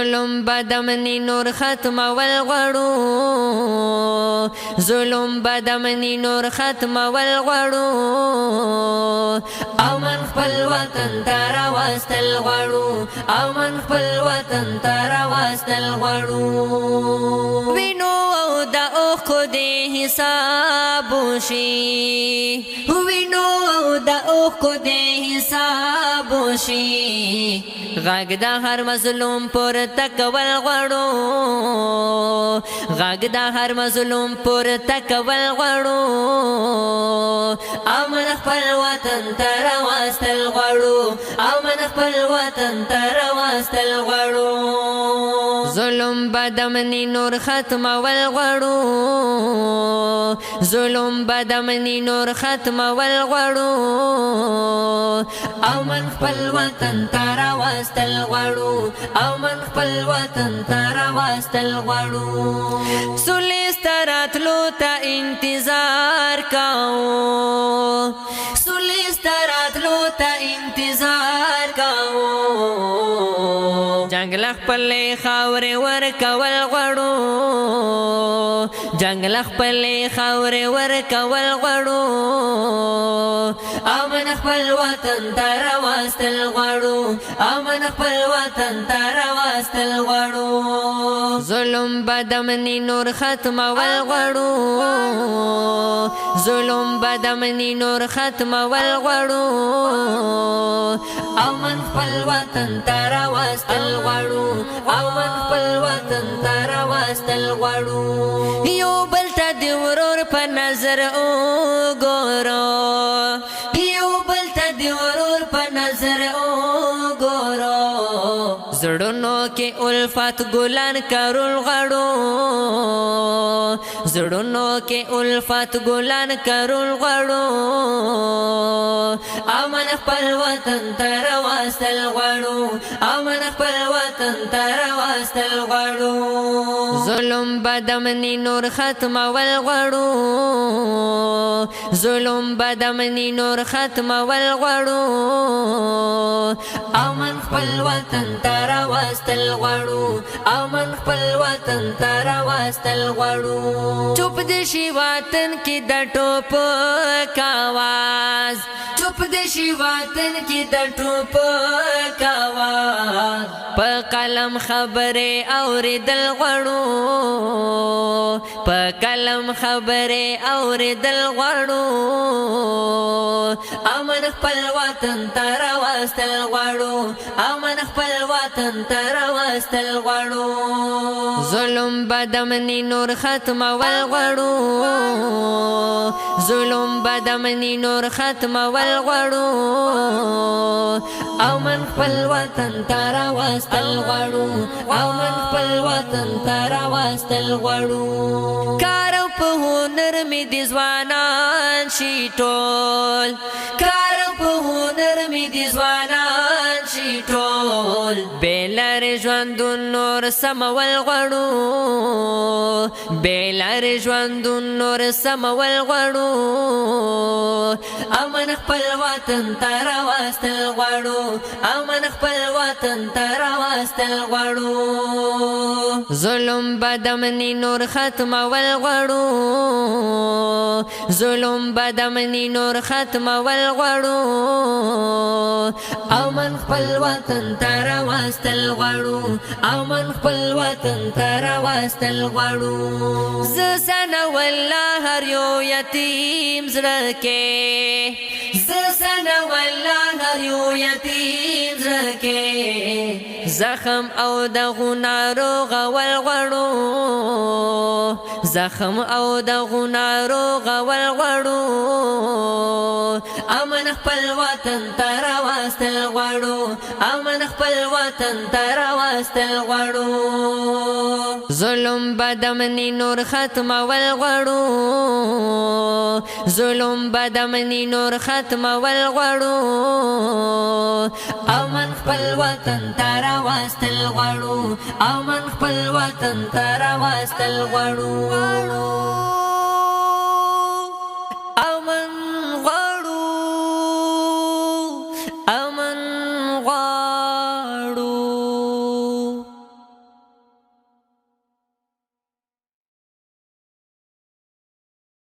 ظلم بدمنی نور ختم والغړو ظلم بدمنی نور ختم والغړو او من خپل وطن تر واستل غړو او من خپل وطن تر واستل غړو وینو او د اوخو دې حساب وشي وینو او د اوخو دې حساب وشي غږ د هر مظلوم پر تکول غړو غږ د هر مظلوم پر تکول غړو او من خپل وطن تر واستل غړو او من خپل وطن تر واستل غړو ظلم بدمنی نور ختم والغړو ظلم بدمنی نور ختم والغړو او من خپل وطن تر واستل غړو او من خپل وطن تر واستل غړو سلیسترات لو ته انتظار کاو سلیسترات لو ته انتظار کاو جنگ خپل خاور ور کول غړو جنگ خپل خاور ور کول غړو او من خپل وطن تر واستل غړو او من خپل وطن تر واستل غړو ظلم بدمنی نور ختم والغړو ظلم بدمنی نور ختم والغړو او من خپل وطن تر واستل غړو او من خپل وطن تر واستل غړو یو بل ته د ورور په نظر وګورو یو بل ته د ورور په نظر وګورو زړونو کې الفت ګلان کرل غړو زړونو کې الفت ګلان کرل غړو او من خپل وطن تر واستل غړو او من خپل وطن تر واستل غړو ظلم بدمنی نور ختم والغړو ظلم بدمنی نور ختم والغړو او من خپل وطن تر واستل غړو او من خپل وطن تر واستل غړو چوپ دې شي وطن کې د ټوپ کاواز چوپ دې شي وطن کې د ټوپ کاواز په قلم خبره اوریدل غړو په قلم خبره اوریدل غړو او من خپل وطن تر واستل غړو او من خپل وطن تر واستل غړو ظلم بدمنی نور ختم والغړو ظلم بدمنی نور ختم والغړو او من خپل وطن تر واستل غړو او من خپل وطن تر واستل غړو کار په هنر می دي ځوانان شي ټول کار په هنر می دي ځوانان شي ټول بیلر ژوند نور سمول غړو بیلر ژوند نور سمول غړو او من خپل وطن تر واستل غړو او من خپل وطن تر واستل غړو ظلم بدمنی نور ختم والغړو ظلم بدمنی نور ختم والغړو او من خپل وطن تر واستل غړو او من خپل وطن تر واستل غړو ز سن والله هر یو یتیم زړه کې ز سن والله هر یو یتیم زړه کې زخم او د غنارو غول غړو زخم او د غنارو غول غړو او من خپل وطن تر واستل غړو او من خپل وطن تر واستل غړو ظلم بدمنی نور ختم والغړو ظلم بدمنی نور ختم والغړو او من خپل وطن تر واستل غړو او من خپل وطن تر واستل غړو او من